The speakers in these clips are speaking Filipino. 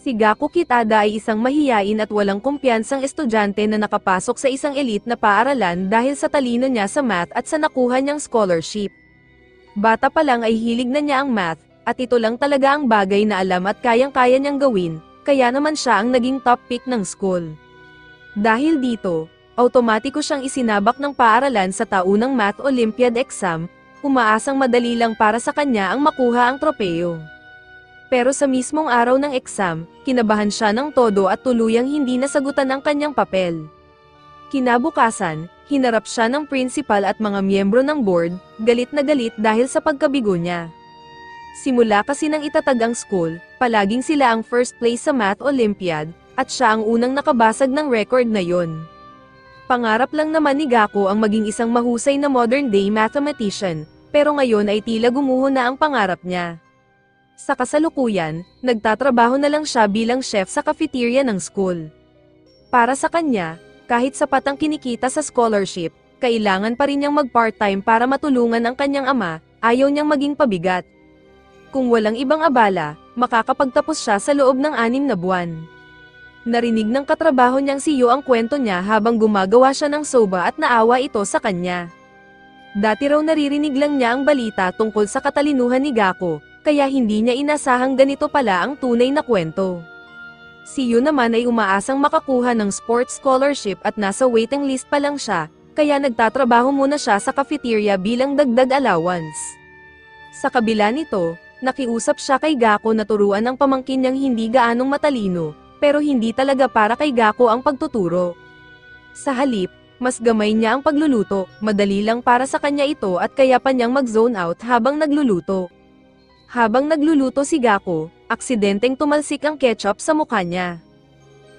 Si Gaku Kitada ay isang mahiyain at walang kumpiyansang estudyante na nakapasok sa isang elite na paaralan dahil sa talino niya sa math at sa nakuha niyang scholarship. Bata pa lang ay hilig na niya ang math, at ito lang talaga ang bagay na alam at kayang-kaya niyang gawin, kaya naman siya ang naging top pick ng school. Dahil dito, automatiko siyang isinabak ng paaralan sa taunang Math Olympiad exam, umaasang madali lang para sa kanya ang makuha ang tropeyo. Pero sa mismong araw ng exam, kinabahan siya ng todo at tuluyang hindi nasagutan ang kanyang papel. Kinabukasan, hinarap siya ng principal at mga miyembro ng board, galit na galit dahil sa pagkabigo niya. Simula kasi nang itatag ang school, palaging sila ang first place sa Math Olympiad, at siya ang unang nakabasag ng record na yon. Pangarap lang naman ni Gaku ang maging isang mahusay na modern-day mathematician, pero ngayon ay tila gumuho na ang pangarap niya. Sa kasalukuyan, nagtatrabaho na lang siya bilang chef sa cafeteria ng school. Para sa kanya, kahit sapat ang kinikita sa scholarship, kailangan pa rin niyang mag-part-time para matulungan ang kanyang ama, ayaw niyang maging pabigat. Kung walang ibang abala, makakapagtapos siya sa loob ng 6 na buwan. Narinig ng katrabaho niyang si Yo ang kwento niya habang gumagawa siya ng soba at naawa ito sa kanya. Dati raw naririnig lang niya ang balita tungkol sa katalinuhan ni Gaku, kaya hindi niya inasahang ganito pala ang tunay na kwento. Si Yu naman ay umaasang makakuha ng sports scholarship at nasa waiting list pa lang siya, kaya nagtatrabaho muna siya sa cafeteria bilang dagdag allowance. Sa kabila nito, nakiusap siya kay Gaku na turuan ng pamangkin niyang hindi gaanong matalino, pero hindi talaga para kay Gaku ang pagtuturo. Sa halip, mas gamay niya ang pagluluto, madali lang para sa kanya ito at kaya pa niyang mag-zone out habang nagluluto. Habang nagluluto si Gaku, aksidenteng tumalsik ang ketchup sa mukha niya.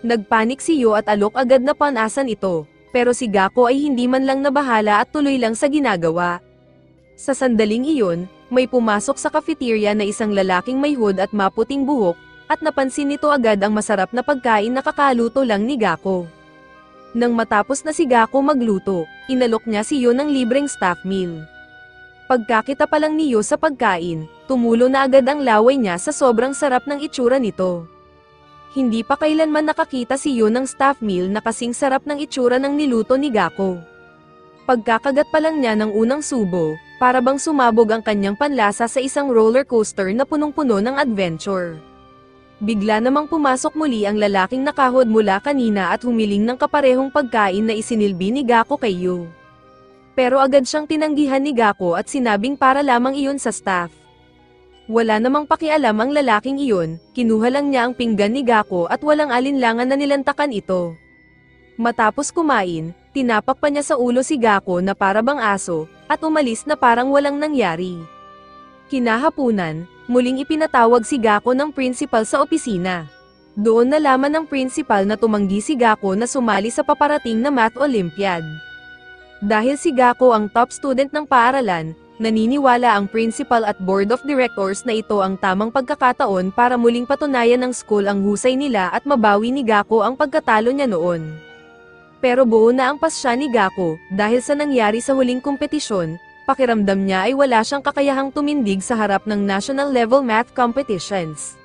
Nagpanik si Yo at alok agad na panasan ito, pero si Gaku ay hindi man lang nabahala at tuloy lang sa ginagawa. Sa sandaling iyon, may pumasok sa cafeteria na isang lalaking may hood at maputing buhok, at napansin nito agad ang masarap na pagkain na kakaluto lang ni Gaku. Nang matapos na si Gaku magluto, inalok niya si Yo ng libreng staff meal. Pagkakita pa lang ni Yo sa pagkain, tumulo na agad ang laway niya sa sobrang sarap ng itsura nito. Hindi pa kailanman nakakita si Yo ng staff meal na kasing sarap ng itsura ng niluto ni Gaku. Pagkakagat pa lang niya ng unang subo, para bang sumabog ang kanyang panlasa sa isang roller coaster na punong-puno ng adventure. Bigla namang pumasok muli ang lalaking nakahod mula kanina at humiling ng kaparehong pagkain na isinilbi ni Gaku kay Yo. Pero agad siyang tinanggihan ni Gaku at sinabing para lamang iyon sa staff. Wala namang pakialam ang lalaking iyon, kinuha lang niya ang pinggan ni Gaku at walang alinlangan na nilantakan ito. Matapos kumain, tinapak pa niya sa ulo si Gaku na para bang aso, at umalis na parang walang nangyari. Kinahapunan, muling ipinatawag si Gaku ng principal sa opisina. Doon nalaman ng principal na tumanggi si Gaku na sumali sa paparating na Math Olympiad. Dahil si Gaku ang top student ng paaralan, naniniwala ang principal at board of directors na ito ang tamang pagkakataon para muling patunayan ng school ang husay nila at mabawi ni Gaku ang pagkatalo niya noon. Pero buo na ang pasya ni Gaku, dahil sa nangyari sa huling kompetisyon, pakiramdam niya ay wala siyang kakayahang tumindig sa harap ng national level math competitions.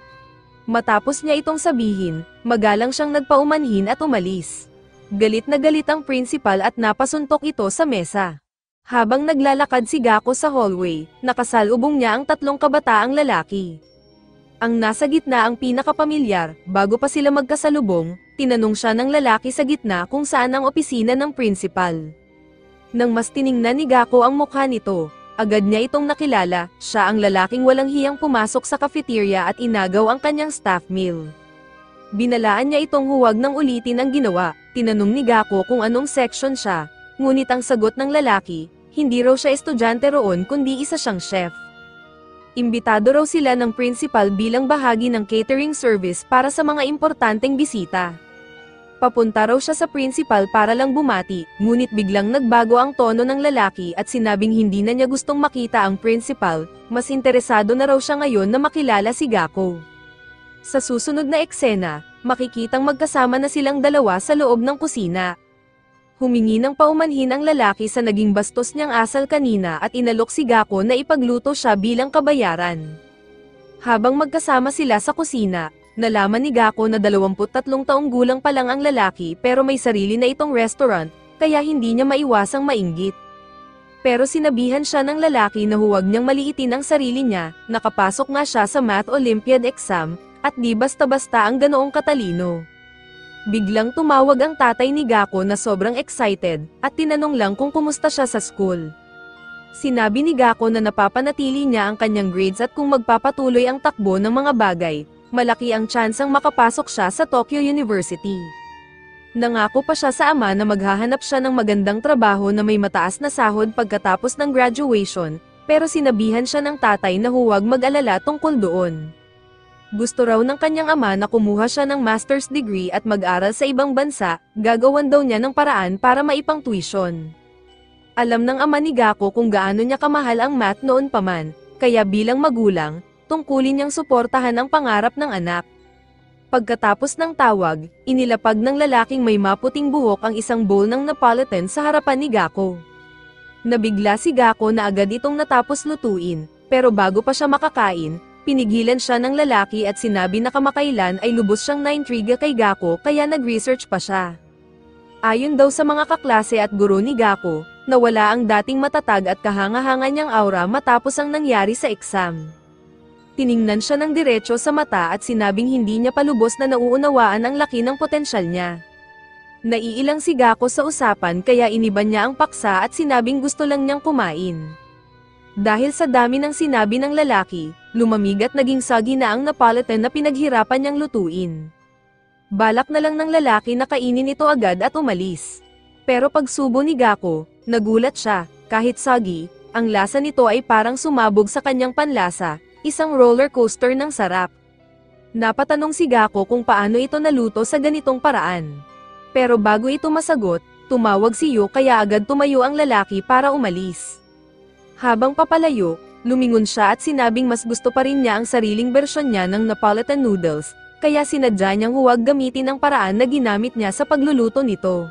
Matapos niya itong sabihin, magalang siyang nagpaumanhin at umalis. Galit na galit ang principal at napasuntok ito sa mesa. Habang naglalakad si Gaku sa hallway, nakasalubong niya ang 3 kabataang lalaki. Ang nasa gitna ang pinakapamilyar, bago pa sila magkasalubong, tinanong siya ng lalaki sa gitna kung saan ang opisina ng principal. Nang mas tiningnan ni Gaku ang mukha nito, agad niya itong nakilala, siya ang lalaking walang hiyang pumasok sa cafeteria at inagaw ang kanyang staff meal. Binalaan niya itong huwag nang ulitin ang ginawa. Tinanong ni Gaku kung anong section siya, ngunit ang sagot ng lalaki, hindi raw siya estudyante roon kundi isa siyang chef. Imbitado raw sila ng principal bilang bahagi ng catering service para sa mga importanteng bisita. Papunta raw siya sa principal para lang bumati, ngunit biglang nagbago ang tono ng lalaki at sinabing hindi na niya gustong makita ang principal, mas interesado na raw siya ngayon na makilala si Gaku. Sa susunod na eksena, makikitang magkasama na silang dalawa sa loob ng kusina. Humingi ng paumanhin ang lalaki sa naging bastos niyang asal kanina at inalok si Gaku na ipagluto siya bilang kabayaran. Habang magkasama sila sa kusina, Nalaman ni Gako na 23 taong gulang pa lang ang lalaki pero may sarili na itong restaurant, kaya hindi niya maiwasang mainggit. Pero sinabihan siya ng lalaki na huwag niyang maliitin ang sarili niya, nakapasok nga siya sa Math Olympiad exam, at di basta-basta ang ganoong katalino. Biglang tumawag ang tatay ni Gako na sobrang excited, at tinanong lang kung kumusta siya sa school. Sinabi ni Gako na napapanatili niya ang kanyang grades at kung magpapatuloy ang takbo ng mga bagay, malaki ang tsansang makapasok siya sa Tokyo University. Nangako pa siya sa ama na maghahanap siya ng magandang trabaho na may mataas na sahod pagkatapos ng graduation, pero sinabihan siya ng tatay na huwag mag-alala tungkol doon. Gusto raw ng kanyang ama na kumuha siya ng master's degree at mag-aral sa ibang bansa, gagawan daw niya ng paraan para maipang tuition. Alam ng ama ni Gako kung gaano niya kamahal ang math noon pa man, kaya bilang magulang, tungkulin niyang suportahan ang pangarap ng anak. Pagkatapos ng tawag, inilapag ng lalaking may maputing buhok ang isang bowl ng Napolitan sa harapan ni Gako. Nabigla si Gako na agad itong natapos lutuin, pero bago pa siya makakain, pinigilan siya ng lalaki at sinabi na kamakailan ay lubos siyang naintriga kay Gako kaya nag-research pa siya. Ayon daw sa mga kaklase at guro ni Gako, nawala ang dating matatag at kahanga-hanga niyang aura matapos ang nangyari sa exam. Tiningnan siya ng diretso sa mata at sinabing hindi niya palubos na nauunawaan ang laki ng potensyal niya. Naiilang si Gako sa usapan kaya iniban niya ang paksa at sinabing gusto lang niyang kumain. Dahil sa dami ng sinabi ng lalaki, lumamig at naging sagi na ang Napolitan na pinaghirapan niyang lutuin. Balak na lang ng lalaki na kainin ito agad at umalis. Pero pagsubo ni Gako, nagulat siya, kahit sagi, ang lasa nito ay parang sumabog sa kanyang panlasa. Isang roller coaster ng sarap. Napatanong si Gako kung paano ito naluto sa ganitong paraan. Pero bago ito masagot, tumawag si Yu kaya agad tumayo ang lalaki para umalis. Habang papalayo, lumingon siya at sinabing mas gusto pa rin niya ang sariling bersyon niya ng Napolitan noodles, kaya sinadya niyang huwag gamitin ang paraan na ginamit niya sa pagluluto nito.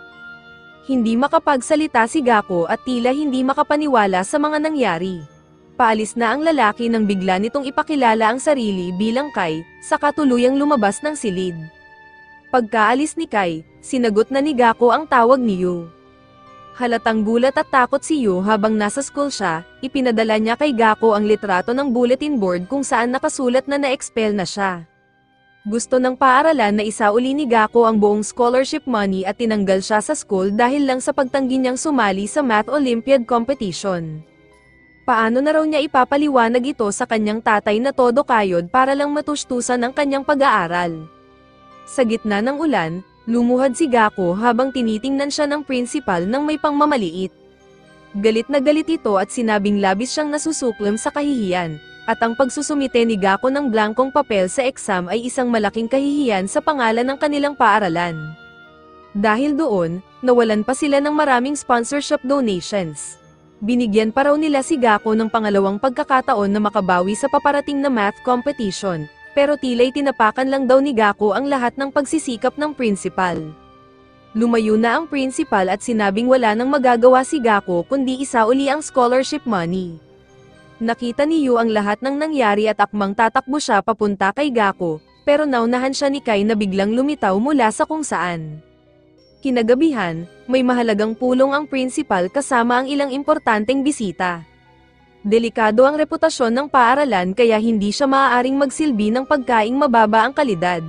Hindi makapagsalita si Gako at tila hindi makapaniwala sa mga nangyari. Paalis na ang lalaki nang bigla nitong ipakilala ang sarili bilang Kai, saka tuluyang lumabas ng silid. Pagkaalis ni Kai, sinagot na ni Gako ang tawag ni Yu. Halatang gulat at takot si Yu habang nasa school siya, ipinadala niya kay Gako ang litrato ng bulletin board kung saan nakasulat na na-expel na siya. Gusto ng paaralan na isauli ni Gako ang buong scholarship money at tinanggal siya sa school dahil lang sa pagtanggi niyang sumali sa Math Olympiad competition. Paano na raw niya ipapaliwanag ito sa kanyang tatay na todo kayod para lang matustusan ang kanyang pag-aaral? Sa gitna ng ulan, lumuhad si Gako habang tinitingnan siya ng principal ng may pangmamaliit. Galit na galit ito at sinabing labis siyang nasusuklam sa kahihiyan, at ang pagsusumite ni Gako ng blankong papel sa exam ay isang malaking kahihiyan sa pangalan ng kanilang paaralan. Dahil doon, nawalan pa sila ng maraming sponsorship donations. Binigyan pa raw nila si Gako ng pangalawang pagkakataon na makabawi sa paparating na math competition, pero tila'y tinapakan lang daw ni Gako ang lahat ng pagsisikap ng principal. Lumayo na ang principal at sinabing wala nang magagawa si Gako kundi isauli ang scholarship money. Nakita ni Yu ang lahat ng nangyari at akmang tatakbo siya papunta kay Gako, pero naunahan siya ni Kai na biglang lumitaw mula sa kung saan. Kinagabihan, may mahalagang pulong ang principal kasama ang ilang importanteng bisita. Delikado ang reputasyon ng paaralan kaya hindi siya maaaring magsilbi ng pagkaing mababa ang kalidad.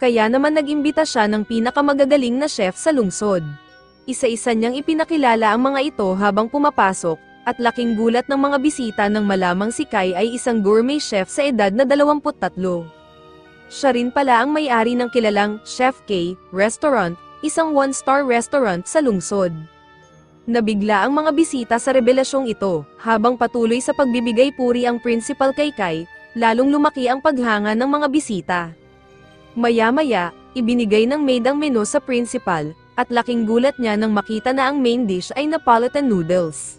Kaya naman nag-imbita siya ng pinakamagagaling na chef sa lungsod. Isa-isa niyang ipinakilala ang mga ito habang pumapasok, at laking gulat ng mga bisita nang malamang si Kai ay isang gourmet chef sa edad na 23. Siya rin pala ang may-ari ng kilalang Chef K restaurant, isang one-star restaurant sa lungsod. Nabigla ang mga bisita sa revelasyong ito, habang patuloy sa pagbibigay puri ang principal kay Kai, lalong lumaki ang paghanga ng mga bisita. Maya-maya, ibinigay ng maid ang menu sa principal, at laking gulat niya nang makita na ang main dish ay Napolitan noodles.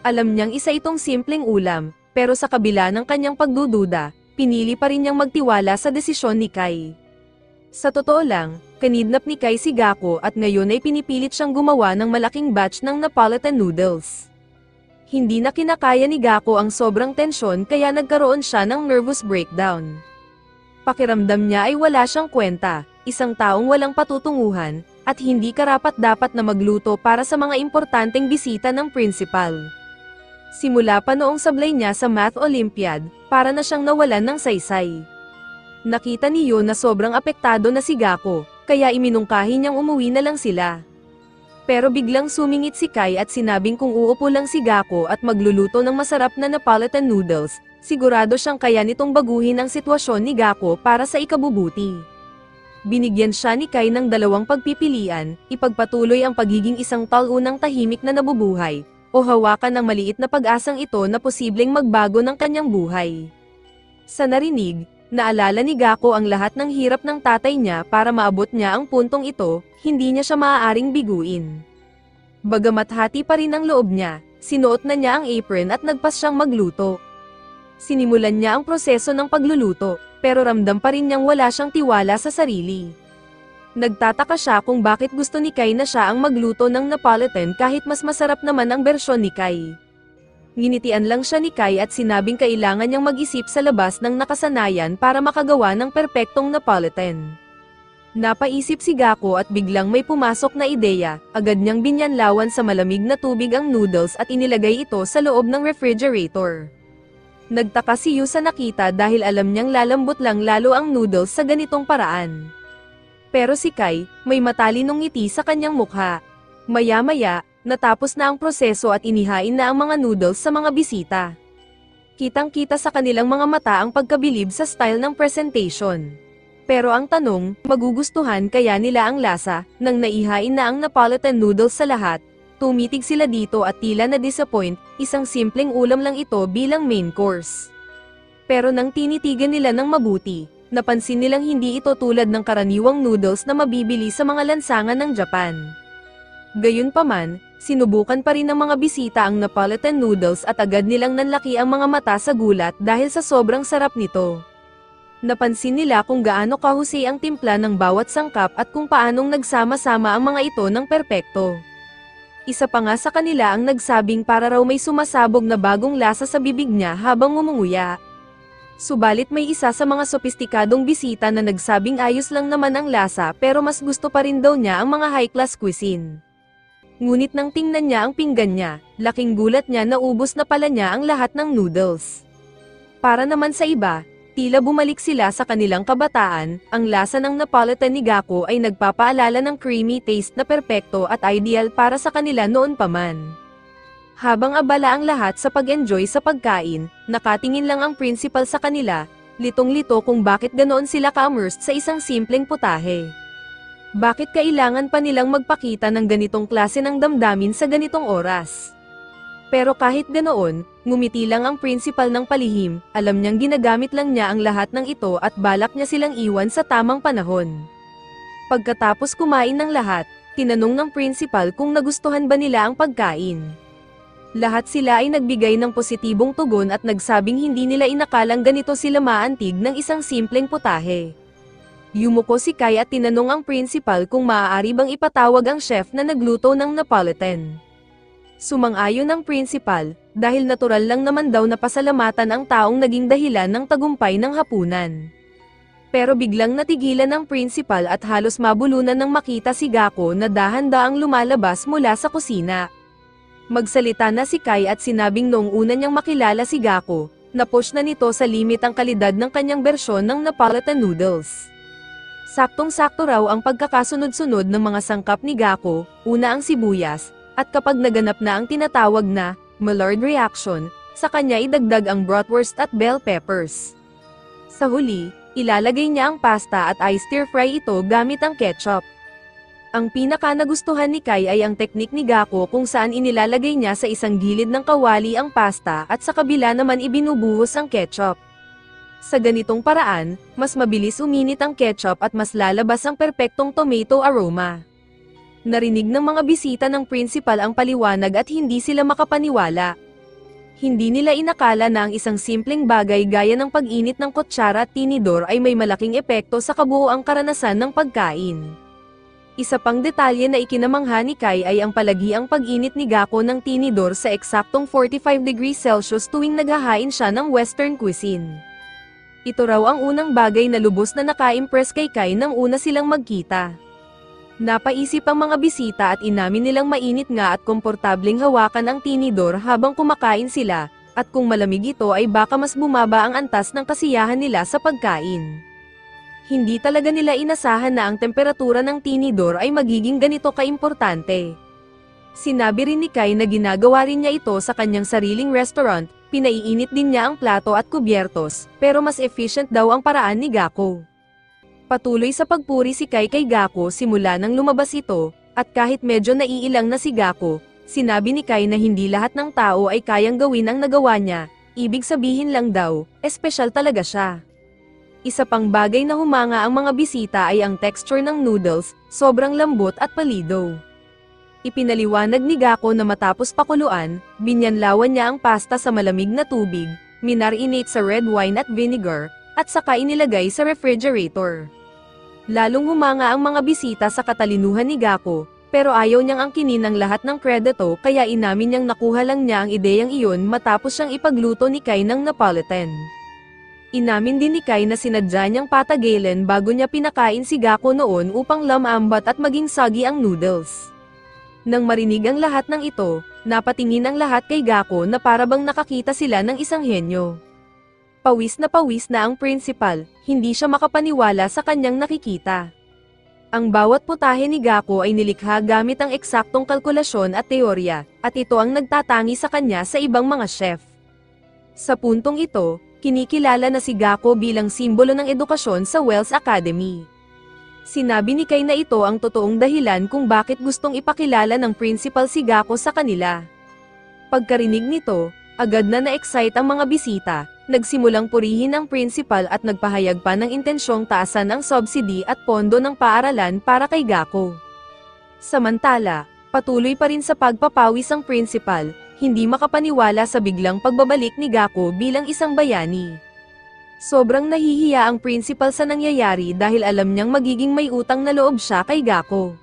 Alam niyang isa itong simpleng ulam, pero sa kabila ng kanyang pagdududa, pinili pa rin niyang magtiwala sa desisyon ni Kai. Sa totoo lang, kinidnap ni Kai si Gako at ngayon ay pinipilit siyang gumawa ng malaking batch ng Napolitan noodles. Hindi na kinakaya ni Gako ang sobrang tensyon kaya nagkaroon siya ng nervous breakdown. Pakiramdam niya ay wala siyang kwenta, isang taong walang patutunguhan, at hindi karapat-dapat na magluto para sa mga importanteng bisita ng principal. Simula pa noong sablay niya sa Math Olympiad, para na siyang nawalan ng saysay. Nakita ni Yo na sobrang apektado na si Gako, kaya iminungkahi niyang umuwi na lang sila. Pero biglang sumingit si Kai at sinabing kung uupo lang si Gako at magluluto ng masarap na Napolitan noodles, sigurado siyang kaya nitong baguhin ang sitwasyon ni Gako para sa ikabubuti. Binigyan siya ni Kai ng dalawang pagpipilian, ipagpatuloy ang pagiging isang taunang tahimik na nabubuhay, o hawakan ng maliit na pag-asang ito na posibleng magbago ng kanyang buhay. Sa narinig, naalala ni Gako ang lahat ng hirap ng tatay niya para maabot niya ang puntong ito, hindi niya siya maaaring biguin. Bagamat hati pa rin ang loob niya, sinuot na niya ang apron at nagpas siyang magluto. Sinimulan niya ang proseso ng pagluluto, pero ramdam pa rin niyang wala siyang tiwala sa sarili. Nagtataka siya kung bakit gusto ni Kai na siya ang magluto ng Napolitan kahit mas masarap naman ang bersyon ni Kai. Nginitian lang siya ni Kai at sinabing kailangan niyang mag-isip sa labas ng nakasanayan para makagawa ng perpektong Napolitan. Napaisip si Gako at biglang may pumasok na ideya, agad niyang binyanlawan sa malamig na tubig ang noodles at inilagay ito sa loob ng refrigerator. Nagtaka si Yu sa nakita dahil alam niyang lalambot lang lalo ang noodles sa ganitong paraan. Pero si Kai, may matalinong ngiti sa kanyang mukha. Maya-maya, natapos na ang proseso at inihain na ang mga noodles sa mga bisita. Kitang-kita sa kanilang mga mata ang pagkabilib sa style ng presentation. Pero ang tanong, magugustuhan kaya nila ang lasa, nang naihain na ang Napolitan noodles sa lahat? Tumitig sila dito at tila na-disappoint, isang simpleng ulam lang ito bilang main course. Pero nang tinitigan nila ng mabuti, napansin nilang hindi ito tulad ng karaniwang noodles na mabibili sa mga lansangan ng Japan. Gayunpaman, sinubukan pa rin ng mga bisita ang Napolitan noodles at agad nilang nanlaki ang mga mata sa gulat dahil sa sobrang sarap nito. Napansin nila kung gaano kahusay ang timpla ng bawat sangkap at kung paanong nagsama-sama ang mga ito ng perpekto. Isa pa nga sa kanila ang nagsabing para raw may sumasabog na bagong lasa sa bibig niya habang ngumunguya. Subalit may isa sa mga sopistikadong bisita na nagsabing ayos lang naman ang lasa pero mas gusto pa rin daw niya ang mga high-class cuisine. Ngunit nang tingnan niya ang pinggan niya, laking gulat niya na ubos na pala niya ang lahat ng noodles. Para naman sa iba, tila bumalik sila sa kanilang kabataan, ang lasa ng Napolitan ni Gako ay nagpapaalala ng creamy taste na perpekto at ideal para sa kanila noon pa man. Habang abala ang lahat sa pag-enjoy sa pagkain, nakatingin lang ang principal sa kanila, litong-lito kung bakit ganoon sila ka-immersed sa isang simpleng putahe. Bakit kailangan pa nilang magpakita ng ganitong klase ng damdamin sa ganitong oras? Pero kahit ganoon, ngumiti lang ang principal ng palihim, alam niyang ginagamit lang niya ang lahat ng ito at balak niya silang iwan sa tamang panahon. Pagkatapos kumain ng lahat, tinanong ng principal kung nagustuhan ba nila ang pagkain. Lahat sila ay nagbigay ng positibong tugon at nagsabing hindi nila inakalang ganito sila maantig ng isang simpleng putahe. Yumuko si Kai at tinanong ang principal kung maaari bang ipatawag ang chef na nagluto ng Napolitan. Sumang-ayon ang principal, dahil natural lang naman daw na pasalamatan ang taong naging dahilan ng tagumpay ng hapunan. Pero biglang natigilan ang principal at halos mabulunan nang makita si Gako na dahan-daang lumalabas mula sa kusina. Magsalita na si Kai at sinabing noong una niyang makilala si Gako, na-push na nito sa limit ang kalidad ng kanyang bersyon ng Napolitan noodles. Saktong-sakto raw ang pagkakasunod-sunod ng mga sangkap ni Gako, una ang sibuyas, at kapag naganap na ang tinatawag na Maillard reaction, sa kanya idagdag ang bratwurst at bell peppers. Sa huli, ilalagay niya ang pasta at i-stir-fry ito gamit ang ketchup. Ang pinaka nagustuhan ni Kai ay ang teknik ni Gako kung saan inilalagay niya sa isang gilid ng kawali ang pasta at sa kabila naman ibinubuhos ang ketchup. Sa ganitong paraan, mas mabilis uminit ang ketchup at mas lalabas ang perpektong tomato aroma. Narinig ng mga bisita ng principal ang paliwanag at hindi sila makapaniwala. Hindi nila inakala na ang isang simpleng bagay gaya ng pag-init ng kutsara at tinidor ay may malaking epekto sa kabuuang karanasan ng pagkain. Isa pang detalye na ikinamangha ni Kai ay ang palagiang pag-init ni Gako ng tinidor sa eksaktong 45 degrees Celsius tuwing naghahain siya ng Western cuisine. Ito raw ang unang bagay na lubos na naka-impress kay Kai nang una silang magkita. Napaisip ang mga bisita at inamin nilang mainit nga at komportableng hawakan ang tinidor habang kumakain sila, at kung malamig ito ay baka mas bumaba ang antas ng kasiyahan nila sa pagkain. Hindi talaga nila inasahan na ang temperatura ng tinidor ay magiging ganito kaimportante. Sinabi rin ni Kai na ginagawa rin niya ito sa kanyang sariling restaurant, pinaiinit din niya ang plato at kubyertos, pero mas efficient daw ang paraan ni Gako. Patuloy sa pagpuri si Kai kay Gako simula nang lumabas ito, at kahit medyo naiilang na si Gako, sinabi ni Kai na hindi lahat ng tao ay kayang gawin ang nagawa niya, ibig sabihin lang daw, espesyal talaga siya. Isa pang bagay na humanga ang mga bisita ay ang texture ng noodles, sobrang lambot at palido. Ipinaliwanag ni Gako na matapos pakuluan, binyanlawan niya ang pasta sa malamig na tubig, minarinate sa red wine at vinegar, at saka inilagay sa refrigerator. Lalong humanga ang mga bisita sa katalinuhan ni Gako, pero ayaw niyang angkinin ang lahat ng kredito kaya inamin niyang nakuha lang niya ang ideyang iyon matapos siyang ipagluto ni Kai ng Napolitan. Inamin din ni Kai na sinadya niyang patagilin bago niya pinakain si Gako noon upang lamambat at maging soggy ang noodles. Nang marinig ang lahat ng ito, napatingin ang lahat kay Gako na parabang nakakita sila ng isang henyo. Pawis na ang principal, hindi siya makapaniwala sa kanyang nakikita. Ang bawat putahe ni Gako ay nilikha gamit ang eksaktong kalkulasyon at teorya, at ito ang nagtatangi sa kanya sa ibang mga chef. Sa puntong ito, kinikilala na si Gako bilang simbolo ng edukasyon sa Wells Academy. Sinabi ni Kai na ito ang totoong dahilan kung bakit gustong ipakilala ng principal si Gako sa kanila. Pagkarinig nito, agad na na-excite ang mga bisita, nagsimulang purihin ang principal at nagpahayag pa ng intensyong taasan ang subsidy at pondo ng paaralan para kay Gako. Samantala, patuloy pa rin sa pagpapawis ang principal, hindi makapaniwala sa biglang pagbabalik ni Gako bilang isang bayani. Sobrang nahihiya ang principal sa nangyayari dahil alam niyang magiging may utang na loob siya kay Gako.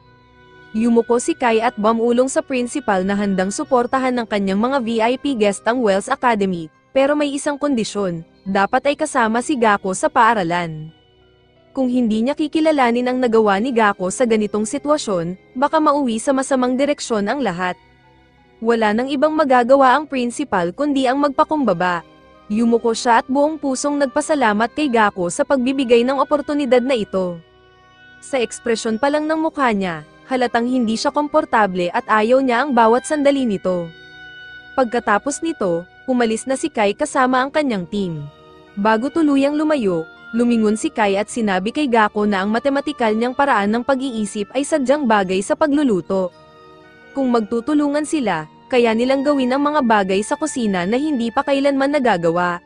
Yumuko si Kai at bumulong sa principal na handang suportahan ng kanyang mga VIP guest ang Wells Academy, pero may isang kondisyon, dapat ay kasama si Gako sa paaralan. Kung hindi niya kikilalanin ang nagawa ni Gako sa ganitong sitwasyon, baka mauwi sa masamang direksyon ang lahat. Wala nang ibang magagawa ang principal kundi ang magpakumbaba. Yumuko siya at buong pusong nagpasalamat kay Gako sa pagbibigay ng oportunidad na ito. Sa ekspresyon pa lang ng mukha niya, halatang hindi siya komportable at ayaw niya ang bawat sandali nito. Pagkatapos nito, umalis na si Kai kasama ang kanyang team. Bago tuluyang lumayo, lumingon si Kai at sinabi kay Gako na ang matematikal niyang paraan ng pag-iisip ay sadyang bagay sa pagluluto. Kung magtutulungan sila, kaya nilang gawin ang mga bagay sa kusina na hindi pa kailanman nagagawa.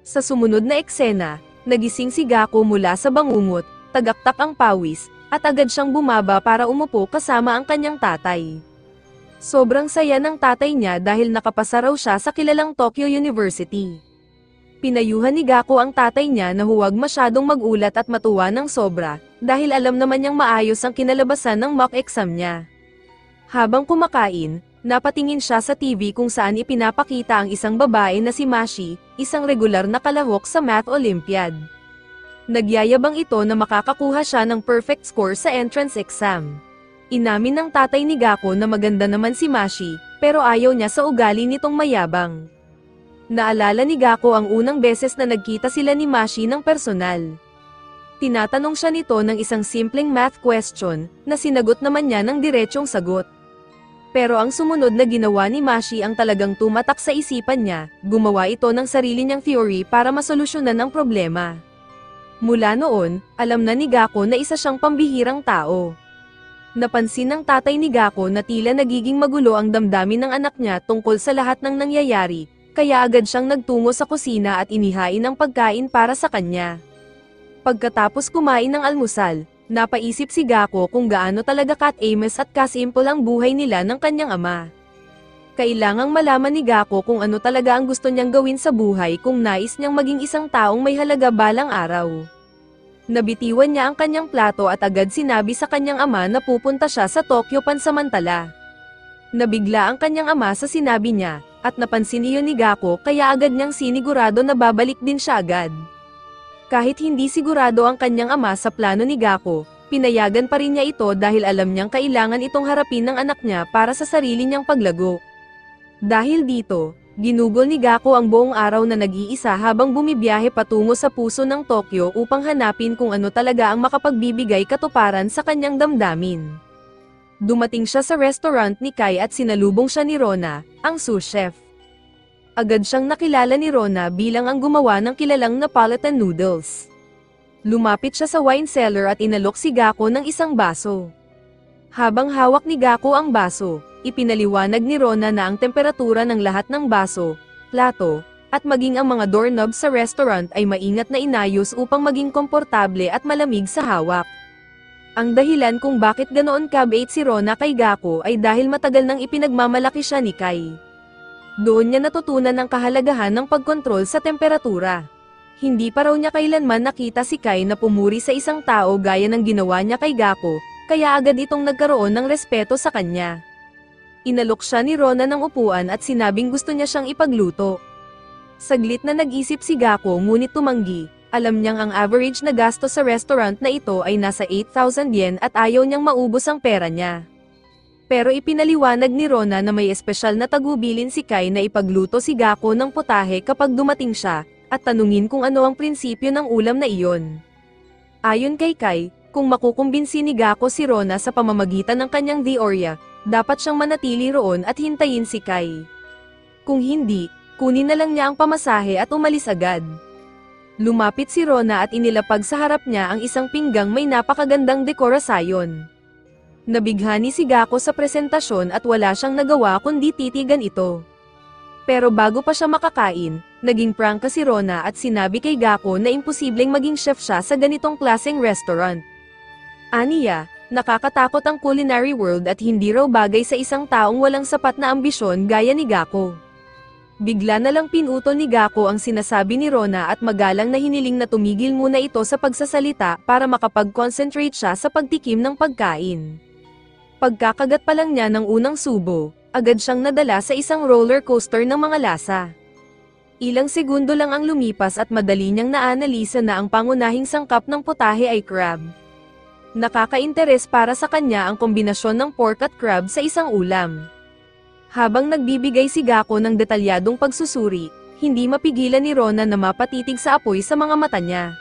Sa sumunod na eksena, nagising si Gako mula sa bangungot, tagaktak ang pawis, at agad siyang bumaba para umupo kasama ang kanyang tatay. Sobrang saya ng tatay niya dahil nakapasa raw siya sa kilalang Tokyo University. Pinayuhan ni Gako ang tatay niya na huwag masyadong magulat at matuwa ng sobra, dahil alam naman niyang maayos ang kinalabasan ng mock exam niya. Habang kumakain, napatingin siya sa TV kung saan ipinapakita ang isang babae na si Mashi, isang regular na kalahok sa Math Olympiad. Nagyayabang ito na makakakuha siya ng perfect score sa entrance exam. Inamin ng tatay ni Gako na maganda naman si Mashi, pero ayaw niya sa ugali nitong mayabang. Naalala ni Gako ang unang beses na nagkita sila ni Mashi ng personal. Tinatanong siya nito ng isang simpleng math question, na sinagot naman niya ng diretsyong sagot. Pero ang sumunod na ginawa ni Mashi ang talagang tumatak sa isipan niya, gumawa ito ng sarili niyang theory para masolusyonan ang problema. Mula noon, alam na ni Gako na isa siyang pambihirang tao. Napansin ng tatay ni Gako na tila nagiging magulo ang damdamin ng anak niya tungkol sa lahat ng nangyayari, kaya agad siyang nagtungo sa kusina at inihain ang pagkain para sa kanya. Pagkatapos kumain ng almusal, napaisip si Gako kung gaano talaga kat-aimless at kasimple ang buhay nila ng kanyang ama. Kailangang malaman ni Gako kung ano talaga ang gusto niyang gawin sa buhay kung nais niyang maging isang taong may halaga balang araw. Nabitiwan niya ang kanyang plato at agad sinabi sa kanyang ama na pupunta siya sa Tokyo pansamantala. Nabigla ang kanyang ama sa sinabi niya, at napansin iyon ni Gako kaya agad niyang sinigurado na babalik din siya agad. Kahit hindi sigurado ang kanyang ama sa plano ni Gako, pinayagan pa rin niya ito dahil alam niyang kailangan itong harapin ng anak niya para sa sarili niyang paglago. Dahil dito, ginugol ni Gako ang buong araw na nag-iisa habang bumibiyahe patungo sa puso ng Tokyo upang hanapin kung ano talaga ang makapagbibigay katuparan sa kanyang damdamin. Dumating siya sa restaurant ni Kai at sinalubong siya ni Rona, ang sous chef. Agad siyang nakilala ni Rona bilang ang gumawa ng kilalang Napolitan noodles. Lumapit siya sa wine cellar at inalok si Gako ng isang baso. Habang hawak ni Gako ang baso, ipinaliwanag ni Rona na ang temperatura ng lahat ng baso, plato, at maging ang mga doorknob sa restaurant ay maingat na inayos upang maging komportable at malamig sa hawak. Ang dahilan kung bakit ganoon kabait si Rona kay Gako ay dahil matagal nang ipinagmamalaki siya ni Kai. Doon niya natutunan ang kahalagahan ng pagkontrol sa temperatura. Hindi pa raw niya kailanman nakita si Kai na pumuri sa isang tao gaya ng ginawa niya kay Gako, kaya agad itong nagkaroon ng respeto sa kanya. Inalok siya ni Rona ng upuan at sinabing gusto niya siyang ipagluto. Saglit na nag-isip si Gako ngunit tumanggi, alam niyang ang average na gasto sa restaurant na ito ay nasa 8,000 yen at ayaw niyang maubos ang pera niya. Pero ipinaliwanag ni Rona na may espesyal na tagubilin si Kai na ipagluto si Gako ng putahe kapag dumating siya, at tanungin kung ano ang prinsipyo ng ulam na iyon. Ayon kay Kai, kung makukumbinsi ni Gako si Rona sa pamamagitan ng kanyang diorya, dapat siyang manatili roon at hintayin si Kai. Kung hindi, kunin na lang niya ang pamasahe at umalis agad. Lumapit si Rona at inilapag sa harap niya ang isang pinggang may napakagandang dekorasyon. Nabighani si Gako sa presentasyon at wala siyang nagawa kundi titigan ito. Pero bago pa siya makakain, naging prangka si Rona at sinabi kay Gako na imposibleng maging chef siya sa ganitong klaseng restaurant. Aniya, nakakatakot ang culinary world at hindi raw bagay sa isang taong walang sapat na ambisyon gaya ni Gako. Bigla na lang pinutol ni Gako ang sinasabi ni Rona at magalang na hiniling na tumigil muna ito sa pagsasalita para makapag-concentrate siya sa pagtikim ng pagkain. Pagkakagat pa lang niya ng unang subo, agad siyang nadala sa isang roller coaster ng mga lasa. Ilang segundo lang ang lumipas at madali niyang naanalisa na ang pangunahing sangkap ng putahe ay crab. Nakaka-interes para sa kanya ang kombinasyon ng pork at crab sa isang ulam. Habang nagbibigay si Gako ng detalyadong pagsusuri, hindi mapigilan ni Rona na mapatitig sa apoy sa mga mata niya.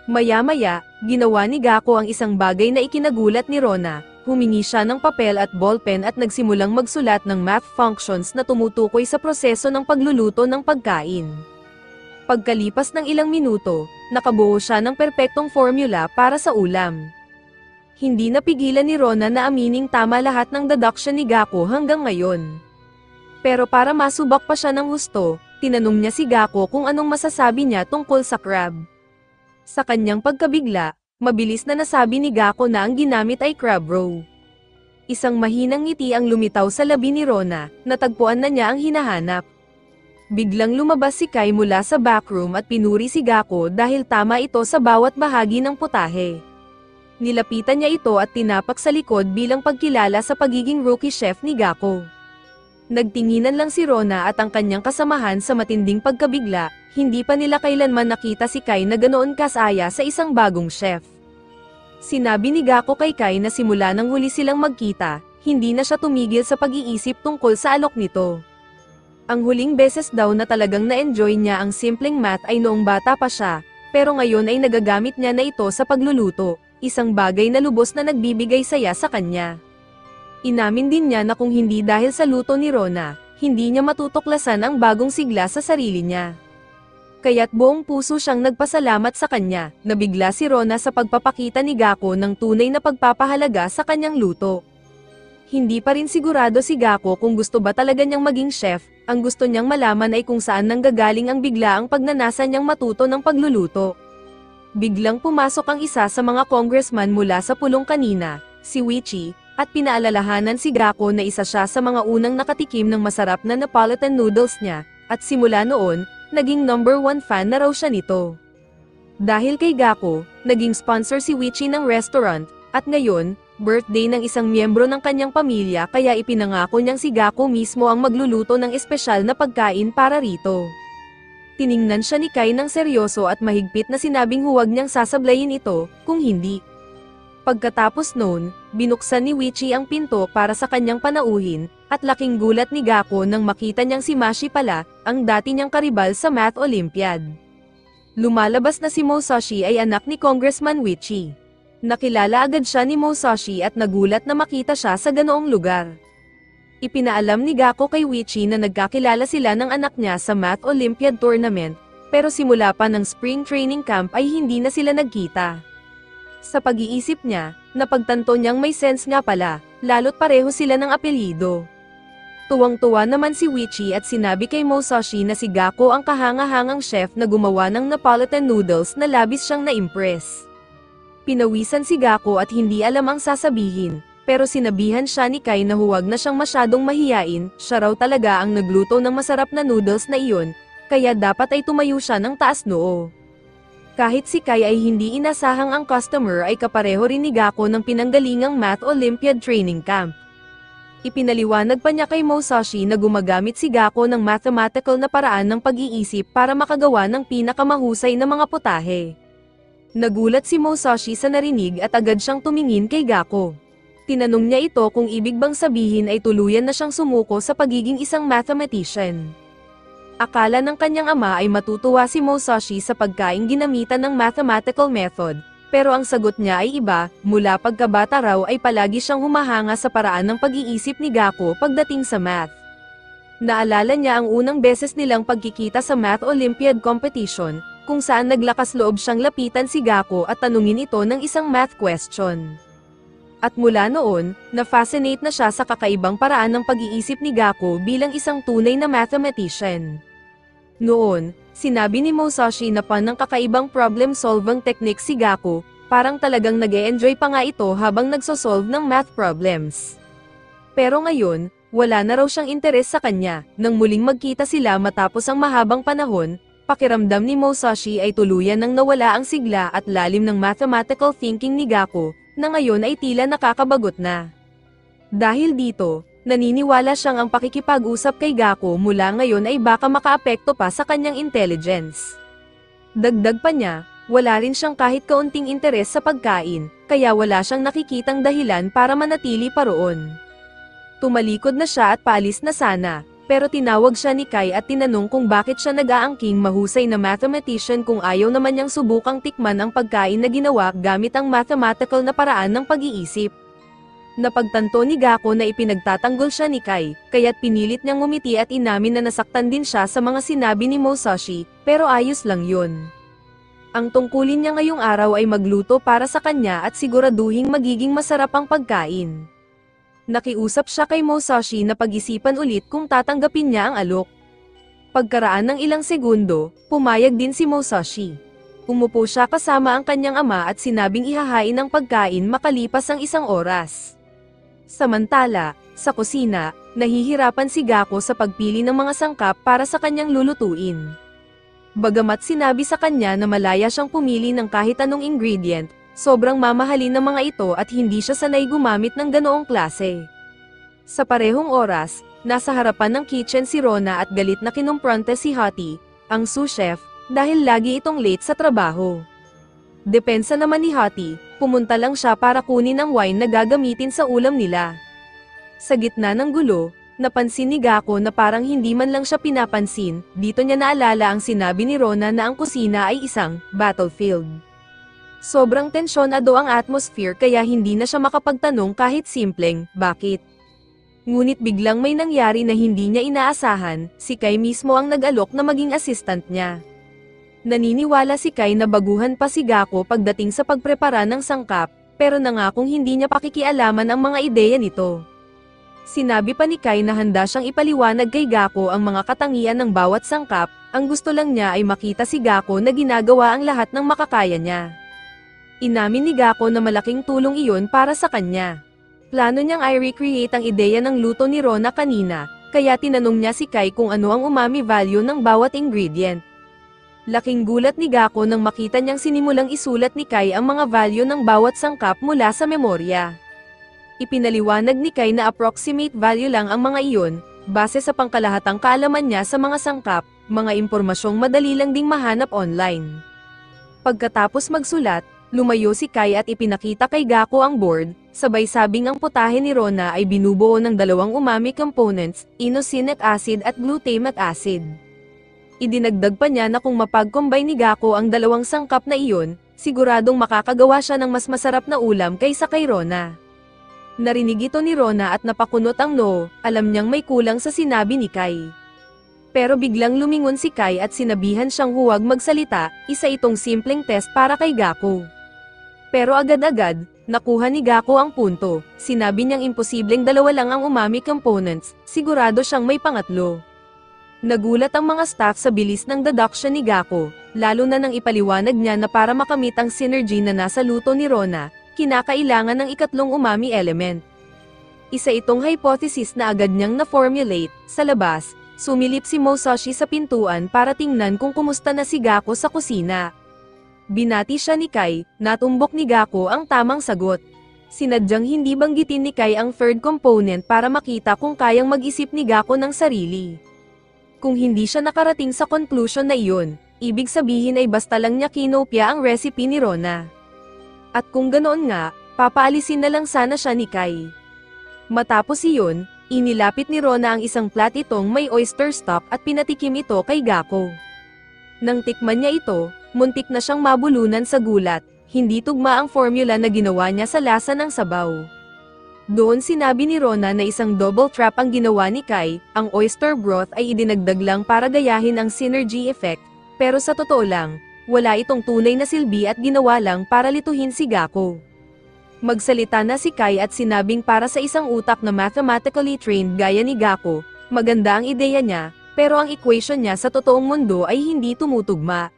Maya-maya, ginawa ni Gako ang isang bagay na ikinagulat ni Rona. Humingi siya ng papel at ballpen at nagsimulang magsulat ng math functions na tumutukoy sa proseso ng pagluluto ng pagkain. Pagkalipas ng ilang minuto, nakabuo siya ng perpektong formula para sa ulam. Hindi napigilan ni Rona na amining tama lahat ng deduction ni Gako hanggang ngayon. Pero para masubak pa siya ng husto, tinanong niya si Gako kung anong masasabi niya tungkol sa crab. Sa kanyang pagkabigla, mabilis na nasabi ni Gako na ang ginamit ay crab roe. Isang mahinang ngiti ang lumitaw sa labi ni Rona, natagpuan na niya ang hinahanap. Biglang lumabas si Kai mula sa backroom at pinuri si Gako dahil tama ito sa bawat bahagi ng putahe. Nilapitan niya ito at tinapak sa likod bilang pagkilala sa pagiging rookie chef ni Gako. Nagtinginan lang si Rona at ang kanyang kasamahan sa matinding pagkabigla, hindi pa nila kailanman nakita si Kai na ganoon kasaya sa isang bagong chef. Sinabi ni Gako kay Kai na simula nang huli silang magkita, hindi na siya tumigil sa pag-iisip tungkol sa alok nito. Ang huling beses daw na talagang na-enjoy niya ang simpleng math ay noong bata pa siya, pero ngayon ay nagagamit niya na ito sa pagluluto, isang bagay na lubos na nagbibigay saya sa kanya. Inamin din niya na kung hindi dahil sa luto ni Rona, hindi niya matutuklasan ang bagong sigla sa sarili niya. Kaya't buong puso siyang nagpasalamat sa kanya, nabigla si Rona sa pagpapakita ni Gako ng tunay na pagpapahalaga sa kanyang luto. Hindi pa rin sigurado si Gako kung gusto ba talaga niyang maging chef, ang gusto niyang malaman ay kung saan nanggagaling ang biglaang pagnanasa niyang matuto ng pagluluto. Biglang pumasok ang isa sa mga congressman mula sa pulong kanina, si Wichi, at pinaalalahanan si Gako na isa siya sa mga unang nakatikim ng masarap na Napolitan noodles niya, at simula noon, naging #1 fan na raw siya nito. Dahil kay Gako, naging sponsor si Wichi ng restaurant, at ngayon, birthday ng isang miyembro ng kanyang pamilya kaya ipinangako niyang si Gako mismo ang magluluto ng espesyal na pagkain para rito. Tiningnan siya ni Kai ng seryoso at mahigpit na sinabing huwag niyang sasablayin ito, kung hindi. Pagkatapos noon, binuksan ni Wichi ang pinto para sa kanyang panauhin, at laking gulat ni Gako nang makita niyang si Mashi pala, ang dati niyang karibal sa Math Olympiad. Lumalabas na si Musashi ay anak ni Congressman Wichi. Nakilala agad siya ni Musashi at nagulat na makita siya sa ganoong lugar. Ipinaalam ni Gako kay Wichi na nagkakilala sila ng anak niya sa Math Olympiad Tournament, pero simula pa ng spring training camp ay hindi na sila nagkita. Sa pag-iisip niya, napagtanto niyang may sense nga pala, lalo't pareho sila ng apelyido. Tuwang-tuwa naman si Wichi at sinabi kay Musashi na si Gako ang kahanga-hangang chef na gumawa ng Napolitan noodles na labis siyang na-impress. Pinawisan si Gako at hindi alam ang sasabihin, pero sinabihan siya ni Kai na huwag na siyang masyadong mahiyain, siya raw talaga ang nagluto ng masarap na noodles na iyon, kaya dapat ay tumayo siya ng taas noo. Kahit si Kai ay hindi inasahang ang customer ay kapareho rin ni Gako ng pinanggalingang Math Olympiad Training Camp. Ipinaliwanag pa niya kay Musashi na gumagamit si Gako ng mathematical na paraan ng pag-iisip para makagawa ng pinakamahusay na mga putahe. Nagulat si Musashi sa narinig at agad siyang tumingin kay Gako. Tinanong niya ito kung ibig bang sabihin ay tuluyan na siyang sumuko sa pagiging isang mathematician. Akala ng kanyang ama ay matutuwa si Musashi sa pagkaing ginamitan ng mathematical method, pero ang sagot niya ay iba, mula pagkabata raw ay palagi siyang humahanga sa paraan ng pag-iisip ni Gako pagdating sa math. Naalala niya ang unang beses nilang pagkikita sa Math Olympiad competition, kung saan naglakas loob siyang lapitan si Gako at tanungin ito ng isang math question. At mula noon, na-fascinate na siya sa kakaibang paraan ng pag-iisip ni Gako bilang isang tunay na mathematician. Noon, sinabi ni Musashi na pa ng kakaibang problem-solving technique si Gako, parang talagang nag-e-enjoy pa nga ito habang nagsosolve ng math problems. Pero ngayon, wala na raw siyang interes sa kanya. Nang muling magkita sila matapos ang mahabang panahon, pakiramdam ni Musashi ay tuluyan nang nawala ang sigla at lalim ng mathematical thinking ni Gako, na ngayon ay tila nakakabagot na. Dahil dito, naniniwala siyang ang pakikipag-usap kay Gako mula ngayon ay baka makaapekto pa sa kanyang intelligence. Dagdag pa niya, wala rin siyang kahit kaunting interes sa pagkain, kaya wala siyang nakikitang dahilan para manatili pa roon. Tumalikod na siya at paalis na sana, pero tinawag siya ni Kai at tinanong kung bakit siya nag-aangking mahusay na mathematician kung ayaw naman niyang subukang tikman ang pagkain na ginawa gamit ang mathematical na paraan ng pag-iisip. Napagtanto ni Gako na ipinagtatanggol siya ni Kai, kaya't pinilit niyang ngumiti at inamin na nasaktan din siya sa mga sinabi ni Musashi, pero ayos lang yun. Ang tungkulin niya ngayong araw ay magluto para sa kanya at siguraduhing magiging masarap ang pagkain. Nakiusap siya kay Musashi na pag-isipan ulit kung tatanggapin niya ang alok. Pagkaraan ng ilang segundo, pumayag din si Musashi. Umupo siya kasama ang kanyang ama at sinabing ihahain ang pagkain makalipas ang 1 oras. Samantala, sa kusina, nahihirapan si Gako sa pagpili ng mga sangkap para sa kanyang lulutuin. Bagamat sinabi sa kanya na malaya siyang pumili ng kahit anong ingredient, sobrang mamahalin ng mga ito at hindi siya sanay gumamit ng ganoong klase. Sa parehong oras, nasa harapan ng kitchen si Rona at galit na kinumpronte si Hati, ang sous chef, dahil lagi itong late sa trabaho. Depensa naman ni Hati, pumunta lang siya para kunin ang wine na gagamitin sa ulam nila. Sa gitna ng gulo, napansin ni Gako na parang hindi man lang siya pinapansin, dito niya naalala ang sinabi ni Rona na ang kusina ay isang battlefield. Sobrang tensyonado ang atmosphere kaya hindi na siya makapagtanong kahit simpleng, bakit? Ngunit biglang may nangyari na hindi niya inaasahan, si Kai mismo ang nag-alok na maging assistant niya. Naniniwala si Kai na baguhan pa si Gako pagdating sa pagprepara ng sangkap, pero nangakong hindi niya pakikialaman ang mga ideya nito. Sinabi pa ni Kai na handa siyang ipaliwanag kay Gako ang mga katangian ng bawat sangkap, ang gusto lang niya ay makita si Gako na ginagawa ang lahat ng makakaya niya. Inamin ni Gako na malaking tulong iyon para sa kanya. Plano niyang i-recreate ang ideya ng luto ni Rona kanina, kaya tinanong niya si Kai kung ano ang umami value ng bawat ingredient. Laking gulat ni Gako nang makita niyang sinimulang isulat ni Kai ang mga value ng bawat sangkap mula sa memorya. Ipinaliwanag ni Kai na approximate value lang ang mga iyon, base sa pangkalahatang kaalaman niya sa mga sangkap, mga impormasyong madali lang ding mahanap online. Pagkatapos magsulat, lumayo si Kai at ipinakita kay Gako ang board, sabay sabing ang putahe ni Rona ay binubuo ng dalawang umami components, inosinic acid at glutamic acid. Idinagdag pa niya na kung mapag-combine ni Gako ang dalawang sangkap na iyon, siguradong makakagawa siya ng mas masarap na ulam kaysa kay Rona. Narinig ito ni Rona at napakunot ang noo, alam niyang may kulang sa sinabi ni Kai. Pero biglang lumingon si Kai at sinabihan siyang huwag magsalita, isa itong simpleng test para kay Gako. Pero agad-agad, nakuha ni Gako ang punto, sinabi niyang imposibleng dalawa lang ang umami components, sigurado siyang may pangatlo. Nagulat ang mga staff sa bilis ng deduction ni Gako, lalo na nang ipaliwanag niya na para makamit ang synergy na nasa luto ni Rona, kinakailangan ng ikatlong umami element. Isa itong hypothesis na agad niyang na-formulate, sa labas. Sumilip si Musashi sa pintuan para tingnan kung kumusta na si Gako sa kusina. Binati siya ni Kai, natumbok ni Gako ang tamang sagot. Sinadyang hindi banggitin ni Kai ang third component para makita kung kayang mag-isip ni Gako ng sarili. Kung hindi siya nakarating sa conclusion na iyon, ibig sabihin ay basta lang niya kinopya ang recipe ni Rona. At kung ganoon nga, papaalisin na lang sana siya ni Kai. Matapos iyon, inilapit ni Rona ang isang platitong may oyster stock at pinatikim ito kay Gako. Nang tikman niya ito, muntik na siyang mabulunan sa gulat, hindi tugma ang formula na ginawa niya sa lasa ng sabaw. Doon sinabi ni Rona na isang double trap ang ginawa ni Kai, ang oyster broth ay idinagdag lang para gayahin ang synergy effect, pero sa totoo lang, wala itong tunay na silbi at ginawa lang para lituhin si Gako. Magsalita na si Kai at sinabing para sa isang utak na mathematically trained gaya ni Gako, maganda ang ideya niya, pero ang equation niya sa totoong mundo ay hindi tumutugma.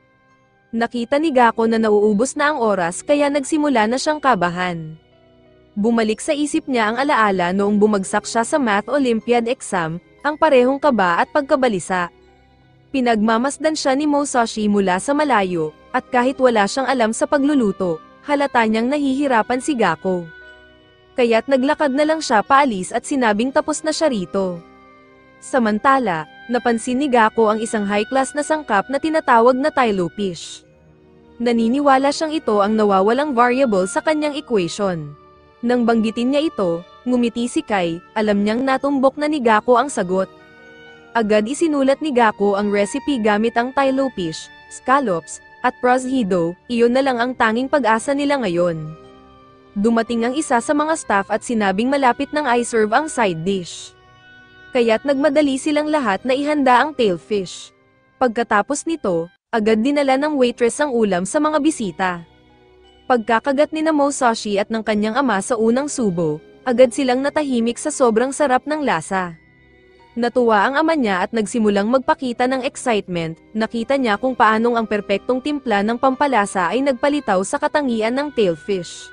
Nakita ni Gako na nauubos na ang oras kaya nagsimula na siyang kabahan. Bumalik sa isip niya ang alaala noong bumagsak siya sa Math Olympiad exam, ang parehong kaba at pagkabalisa. Pinagmamasdan siya ni Musashi mula sa malayo, at kahit wala siyang alam sa pagluluto, halata niyang nahihirapan si Gako. Kaya't naglakad na lang siya paalis at sinabing tapos na siya rito. Samantala, napansin ni Gako ang isang high-class na sangkap na tinatawag na tylopish. Naniniwala siyang ito ang nawawalang variable sa kanyang equation. Nang banggitin niya ito, ngumiti si Kai, alam niyang natumbok na ni Gako ang sagot. Agad isinulat ni Gako ang recipe gamit ang tylopish, scallops, at prosciutto, iyon na lang ang tanging pag-asa nila ngayon. Dumating ang isa sa mga staff at sinabing malapit nang i-serve ang side dish. Kaya't nagmadali silang lahat na ihanda ang tailfish. Pagkatapos nito, agad dinala ng waitress ang ulam sa mga bisita. Pagkakagat ni Musashi at ng kanyang ama sa unang subo, agad silang natahimik sa sobrang sarap ng lasa. Natuwa ang ama niya at nagsimulang magpakita ng excitement, nakita niya kung paanong ang perpektong timpla ng pampalasa ay nagpalitaw sa katangian ng tailfish.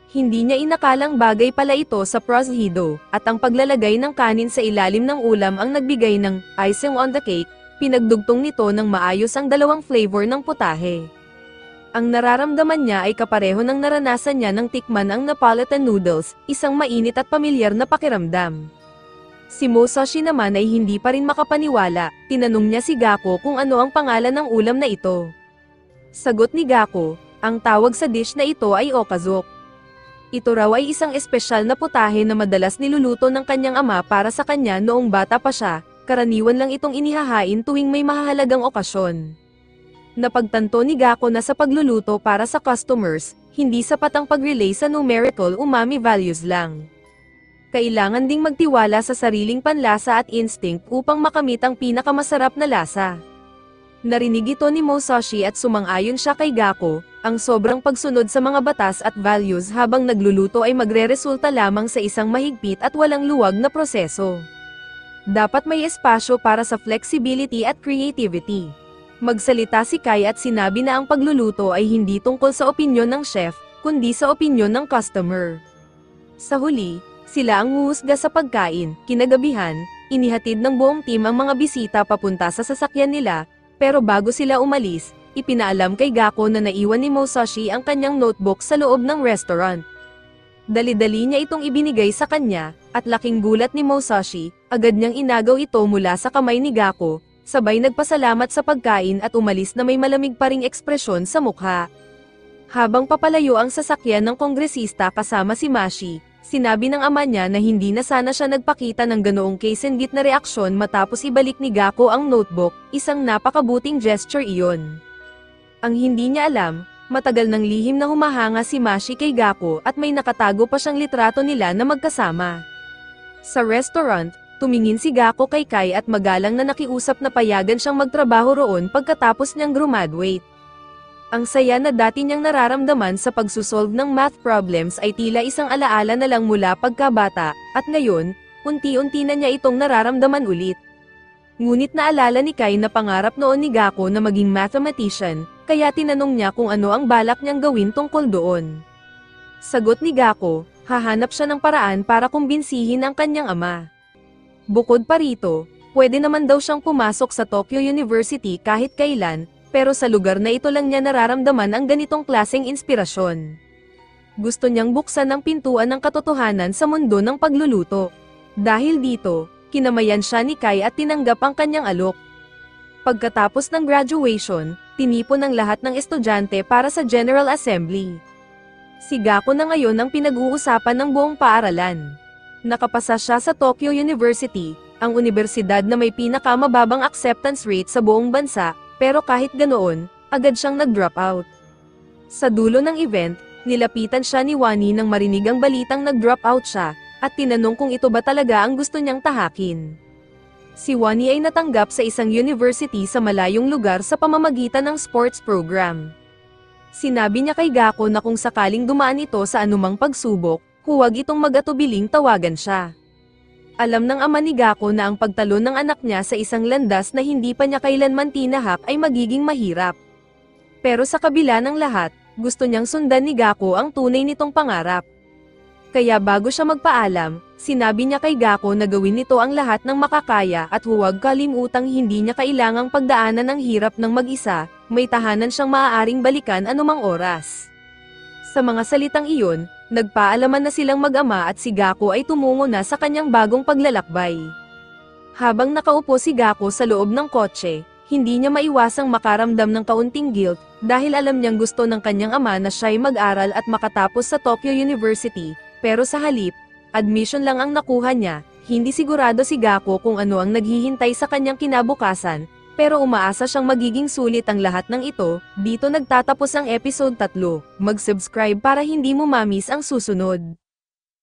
Hindi niya inakalang bagay pala ito sa prosciutto, at ang paglalagay ng kanin sa ilalim ng ulam ang nagbigay ng icing on the cake, pinagdugtong nito ng maayos ang dalawang flavor ng putahe. Ang nararamdaman niya ay kapareho ng naranasan niya nang tikman ang Napolitan noodles, isang mainit at pamilyar na pakiramdam. Si Musashi naman ay hindi pa rin makapaniwala, tinanong niya si Gako kung ano ang pangalan ng ulam na ito. Sagot ni Gako, ang tawag sa dish na ito ay okazok. Ito raw ay isang espesyal na putahe na madalas niluluto ng kanyang ama para sa kanya noong bata pa siya, karaniwan lang itong inihahain tuwing may mahahalagang okasyon. Napagtanto ni Gako na sa pagluluto para sa customers, hindi sapat ang pag-relay sa numerical umami values lang. Kailangan ding magtiwala sa sariling panlasa at instinct upang makamit ang pinakamasarap na lasa. Narinig ito ni Musashi at sumang-ayon siya kay Gako, ang sobrang pagsunod sa mga batas at values habang nagluluto ay magreresulta lamang sa isang mahigpit at walang luwag na proseso. Dapat may espasyo para sa flexibility at creativity. Magsalita si Kai at sinabi na ang pagluluto ay hindi tungkol sa opinyon ng chef, kundi sa opinyon ng customer. Sa huli, sila ang huhusga sa pagkain. Kinagabihan, inihatid ng buong team ang mga bisita papunta sa sasakyan nila, pero bago sila umalis, ipinaalam kay Gako na naiwan ni Musashi ang kanyang notebook sa loob ng restaurant. Dali-dali niya itong ibinigay sa kanya, at laking gulat ni Musashi, agad niyang inagaw ito mula sa kamay ni Gako, sabay nagpasalamat sa pagkain at umalis na may malamig pa ring ekspresyon sa mukha. Habang papalayo ang sasakyan ng kongresista kasama si Mashi, sinabi ng ama niya na hindi na sana siya nagpakita ng ganoong kasinggit na reaksyon matapos ibalik ni Gako ang notebook, isang napakabuting gesture iyon. Ang hindi niya alam, matagal nang lihim na humahanga si Mashi kay Gako at may nakatago pa siyang litrato nila na magkasama. Sa restaurant, tumingin si Gako kay Kai at magalang na nakiusap na payagan siyang magtrabaho roon pagkatapos niyang graduate. Ang saya na dati niyang nararamdaman sa pagsusolve ng math problems ay tila isang alaala na lang mula pagkabata, at ngayon, unti-unti na niya itong nararamdaman ulit. Ngunit naalala ni Kai na pangarap noon ni Gako na maging mathematician, kaya tinanong niya kung ano ang balak niyang gawin tungkol doon. Sagot ni Gako, hahanap siya ng paraan para kumbinsihin ang kanyang ama. Bukod pa rito, pwede naman daw siyang pumasok sa Tokyo University kahit kailan, pero sa lugar na ito lang niya nararamdaman ang ganitong klaseng inspirasyon. Gusto niyang buksan ang pintuan ng katotohanan sa mundo ng pagluluto. Dahil dito, kinamayan siya ni Kai at tinanggap ang kanyang alok. Pagkatapos ng graduation, tinipon ang lahat ng estudyante para sa General Assembly. Si Gako na ngayon ang pinag-uusapan ng buong paaralan. Nakapasa siya sa Tokyo University, ang universidad na may pinakamababang acceptance rate sa buong bansa, pero kahit ganoon, agad siyang nag-drop out. Sa dulo ng event, nilapitan siya ni Wani nang marinig ang balitang nag-drop out siya, at tinanong kung ito ba talaga ang gusto niyang tahakin. Si Wani ay natanggap sa isang university sa malayong lugar sa pamamagitan ng sports program. Sinabi niya kay Gako na kung sakaling dumaan ito sa anumang pagsubok, huwag itong mag-atubiling tawagan siya. Alam ng ama ni Gako na ang pagtalon ng anak niya sa isang landas na hindi pa niya kailanman tinahak ay magiging mahirap. Pero sa kabila ng lahat, gusto niyang sundan ni Gako ang tunay nitong pangarap. Kaya bago siya magpaalam, sinabi niya kay Gako na gawin nito ang lahat ng makakaya at huwag kalimutang hindi niya kailangang pagdaanan ng hirap ng mag-isa, may tahanan siyang maaaring balikan anumang oras. Sa mga salitang iyon, nagpaalaman na silang mag-ama at si Gako ay tumungo na sa kanyang bagong paglalakbay. Habang nakaupo si Gako sa loob ng kotse, hindi niya maiwasang makaramdam ng kaunting guilt, dahil alam niyang gusto ng kanyang ama na siya'y mag-aral at makatapos sa Tokyo University, pero sa halip, admission lang ang nakuha niya. Hindi sigurado si Gako kung ano ang naghihintay sa kanyang kinabukasan, pero umaasa siyang magiging sulit ang lahat ng ito. Dito nagtatapos ang episode 3. Mag-subscribe para hindi mo ma-miss ang susunod.